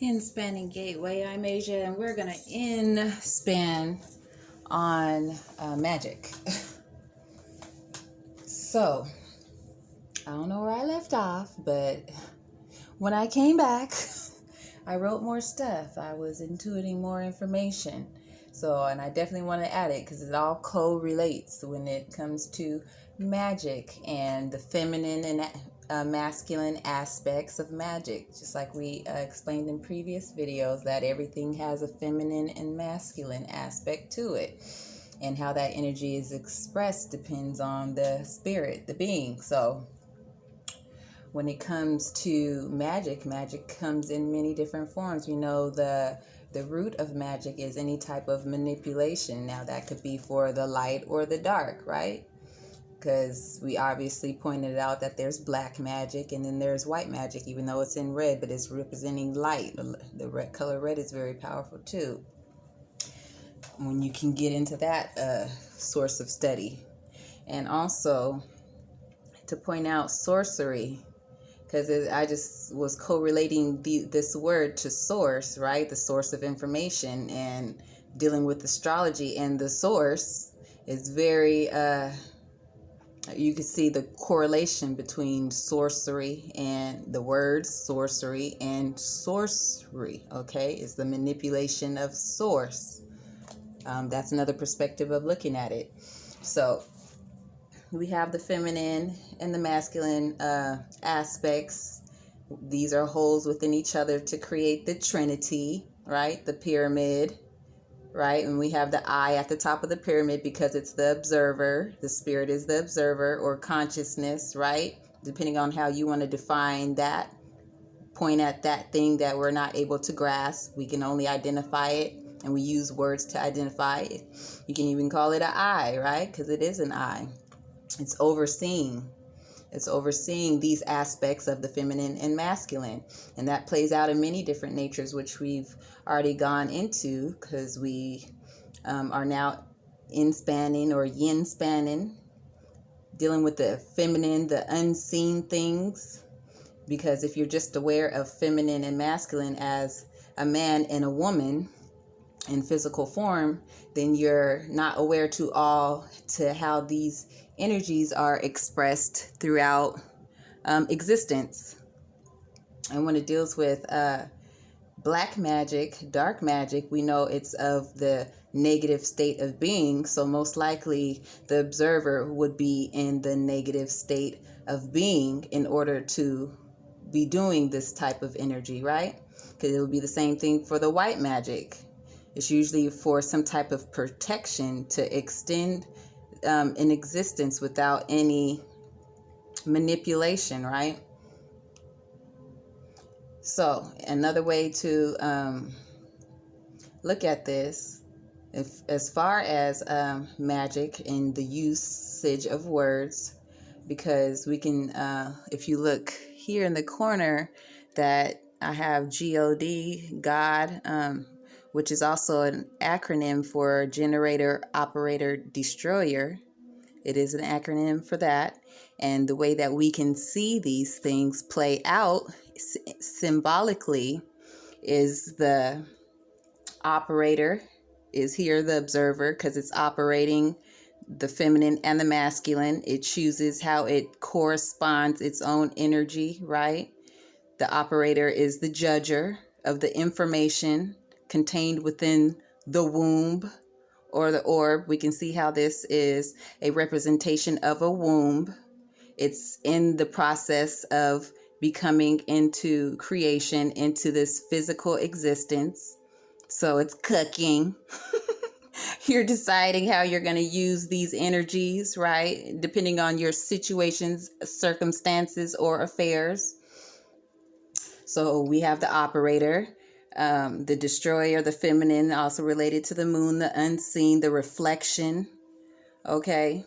INspanning Gateway. I'm Asia, and we're gonna INspan on magic. So I don't know where I left off, but when I came back, I wrote more stuff. I was intuiting more information. So, and I definitely want to add it because it all co-relates when it comes to magic and the feminine and masculine aspects of magic. Just like we explained in previous videos, that everything has a feminine and masculine aspect to it. And how that energy is expressed depends on the spirit, the being. So, when it comes to magic, magic comes in many different forms. We know the root of magic is any type of manipulation. Now that could be for the light or the dark, right? Because we obviously pointed out that there's black magic and then there's white magic, even though it's in red, but it's representing light. The red color red is very powerful too, when you can get into that source of study. And also to point out sorcery, because I just was correlating this word to source, right? The source of information, and dealing with astrology. And the source is very, you can see the correlation between sorcery and the words sorcery and sorcery, okay? It's the manipulation of source. That's another perspective of looking at it. So we have the feminine and the masculine aspects. These are holes within each other to create the trinity, right? The pyramid, right? And we have the eye at the top of the pyramid because it's the observer. The spirit is the observer, or consciousness, right? Depending on how you want to define that. Point at that thing that we're not able to grasp. We can only identify it, and we use words to identify it. You can even call it an eye, right? Because it is an eye. It's overseeing. It's overseeing these aspects of the feminine and masculine. And that plays out in many different natures, which we've already gone into, because we are now INspanning or yin-spanning, dealing with the feminine, the unseen things. Because if you're just aware of feminine and masculine as a man and a woman in physical form, then you're not aware to how these energies are expressed throughout existence. And when it deals with black magic, dark magic, we know it's of the negative state of being. So most likely the observer would be in the negative state of being in order to be doing this type of energy, right? Because it would be the same thing for the white magic. It's usually for some type of protection to extend in existence without any manipulation, right? So another way to look at this, as far as magic and the usage of words, because we can, if you look here in the corner, that I have God, God, which is also an acronym for Generator, Operator, Destroyer. It is an acronym for that. And the way that we can see these things play out symbolically is the operator is here, the observer, because it's operating the feminine and the masculine. It chooses how it corresponds its own energy, right? The operator is the judger of the information contained within the womb or the orb. We can see how this is a representation of a womb. It's in the process of becoming into creation, into this physical existence. So it's cooking. You're deciding how you're going to use these energies, right? Depending on your situations, circumstances, or affairs. So we have the operator, the destroyer, the feminine, also related to the moon, the unseen, the reflection. Okay.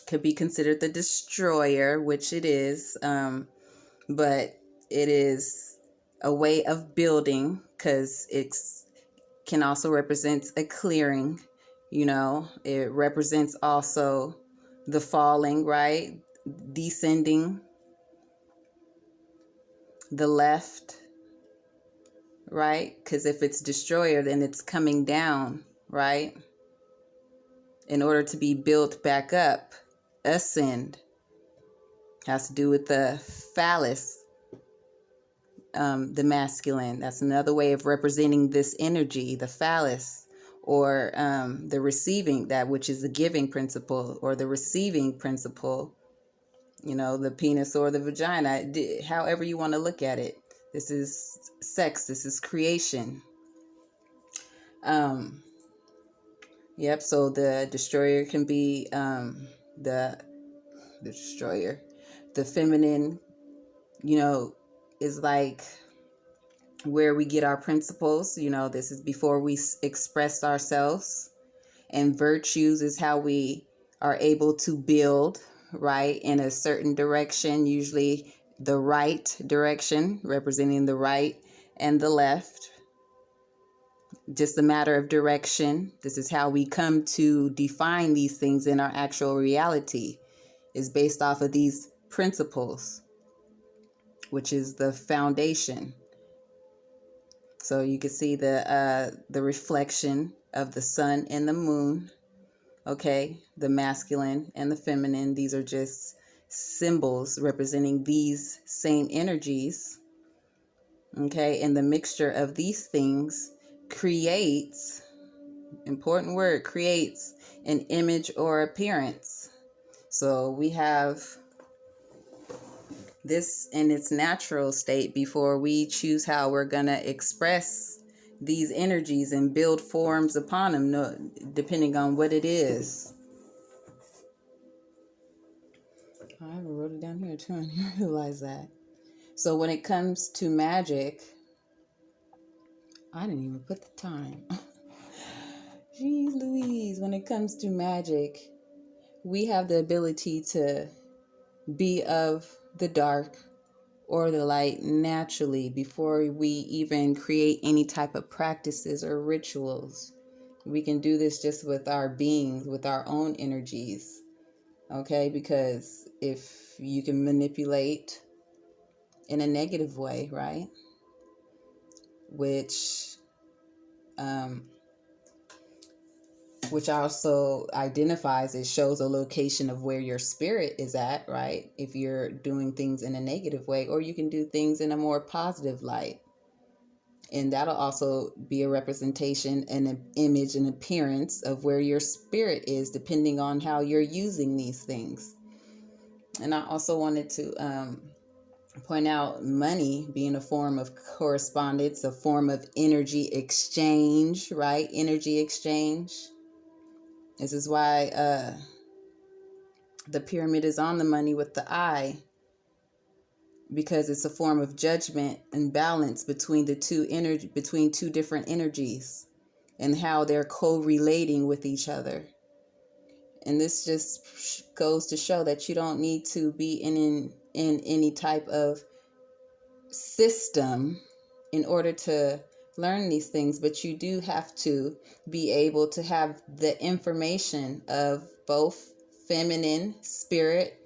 Could be considered the destroyer, which it is. But it is a way of building, because it can also represent a clearing. It represents also the falling, right? Descending, the left, right? Because if it's destroyer, then it's coming down, right? In order to be built back up, ascend, has to do with the phallus, the masculine. That's another way of representing this energy, the phallus, or the receiving, that which is the giving principle, or the receiving principle, the penis or the vagina, however you want to look at it. This is sex, this is creation. Yep, so the destroyer can be the destroyer. The feminine, is like where we get our principles. This is before we express ourselves. And virtues is how we are able to build, right, in a certain direction, usually the right direction, representing the right and the left. Just a matter of direction. This is how we come to define these things in our actual reality, is based off of these principles, which is the foundation. So you can see the reflection of the sun and the moon. Okay, the masculine and the feminine, these are just symbols representing these same energies. Okay, and the mixture of these things creates, important word, creates an image or appearance. So we have this in its natural state before we choose how we're going to express these energies and build forms upon them, depending on what it is. I haven't wrote it down here too, and you realize that. So when it comes to magic, I didn't even put the time. Jeez Louise, when it comes to magic, we have the ability to be of the dark or the light naturally before we even create any type of practices or rituals. We can do this just with our beings, with our own energies. Okay, because if you can manipulate in a negative way, right? Which also identifies, it shows a location of where your spirit is at, right? If you're doing things in a negative way, or you can do things in a more positive light. And that'll also be a representation and an image and appearance of where your spirit is, depending on how you're using these things. And I also wanted to point out money being a form of correspondence, a form of energy exchange, right? Energy exchange. This is why the pyramid is on the money with the eye, because it's a form of judgment and balance between between two different energies and how they're co-relating with each other. And this just goes to show that you don't need to be in any type of system in order to learn these things, but you do have to be able to have the information of both feminine, spirit,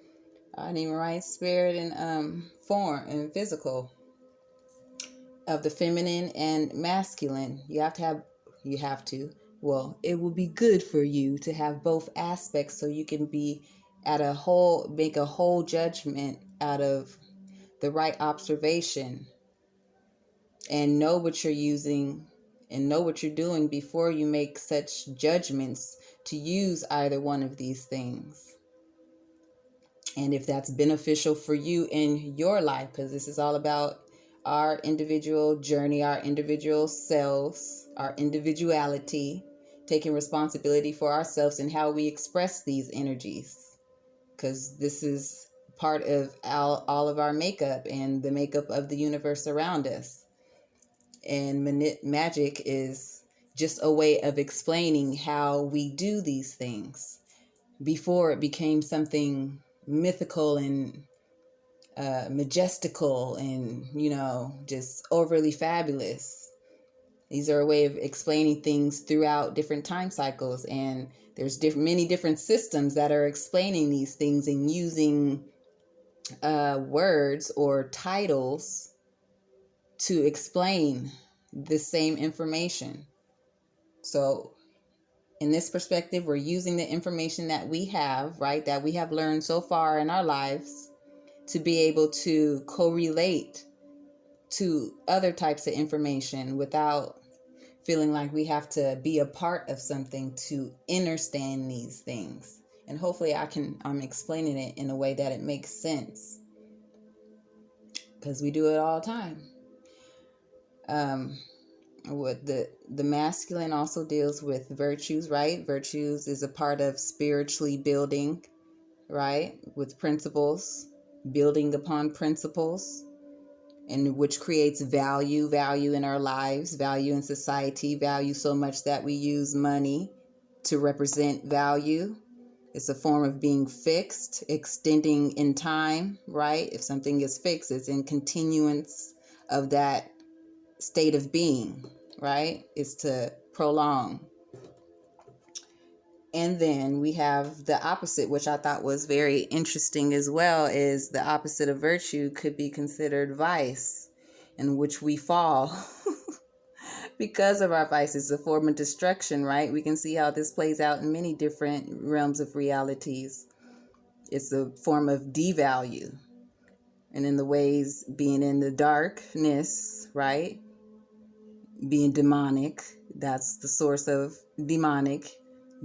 I didn't even write spirit, and form and physical, of the feminine and masculine. Well, it will be good for you to have both aspects so you can be make a whole judgment out of the right observation and know what you're using and know what you're doing before you make such judgments to use either one of these things. And if that's beneficial for you in your life, because this is all about our individual journey, our individual selves, our individuality, taking responsibility for ourselves and how we express these energies. Because this is part of all of our makeup and the makeup of the universe around us. And magic is just a way of explaining how we do these things before it became something mythical and majestical and, just overly fabulous. These are a way of explaining things throughout different time cycles. And there's many different systems that are explaining these things and using words or titles to explain the same information. So in this perspective, we're using the information that we have, right, that we have learned so far in our lives to be able to correlate to other types of information without feeling like we have to be a part of something to understand these things. And hopefully I'm explaining it in a way that it makes sense, because we do it all the time. What the masculine also deals with virtues, right? Virtues is a part of spiritually building, right? With principles, building upon principles, and which creates value in our lives, value in society, value so much that we use money to represent value. It's a form of being fixed, extending in time, right? If something is fixed, it's in continuance of that state of being, right? Is to prolong. And then we have the opposite, which I thought was very interesting as well, is the opposite of virtue could be considered vice, in which we fall because of our vices, a form of destruction, right? We can see how this plays out in many different realms of realities. It's a form of devalue. And in the ways being in the darkness, right? Being demonic, that's the source of demonic.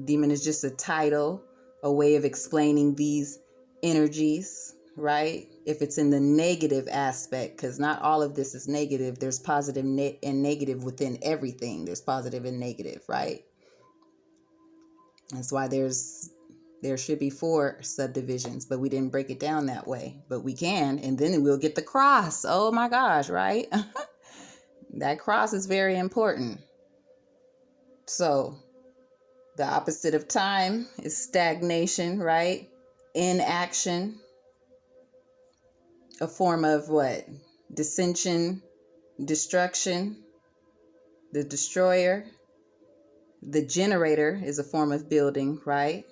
Demon is just a title, a way of explaining these energies, right? If it's in the negative aspect, because not all of this is negative. There's positive and negative within everything. There's positive and negative, right? That's why there should be 4 subdivisions, but we didn't break it down that way. But we can, and then we'll get the cross. Oh my gosh, right? That cross is very important. So the opposite of time is stagnation, right? Inaction. A form of what? Dissension, destruction. The destroyer. The generator is a form of building, right?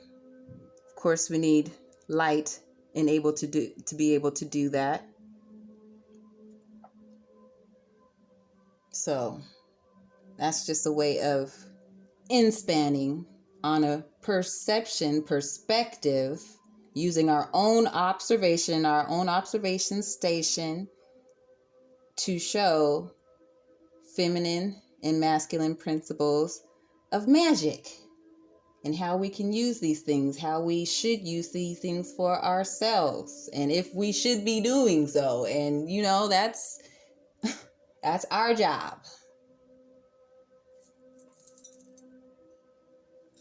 Of course, we need light and to be able to do that. So that's just a way of INspanning on a perspective, using our own observation station to show feminine and masculine principles of magic and how we can use these things, how we should use these things for ourselves, and if we should be doing so. And that's our job.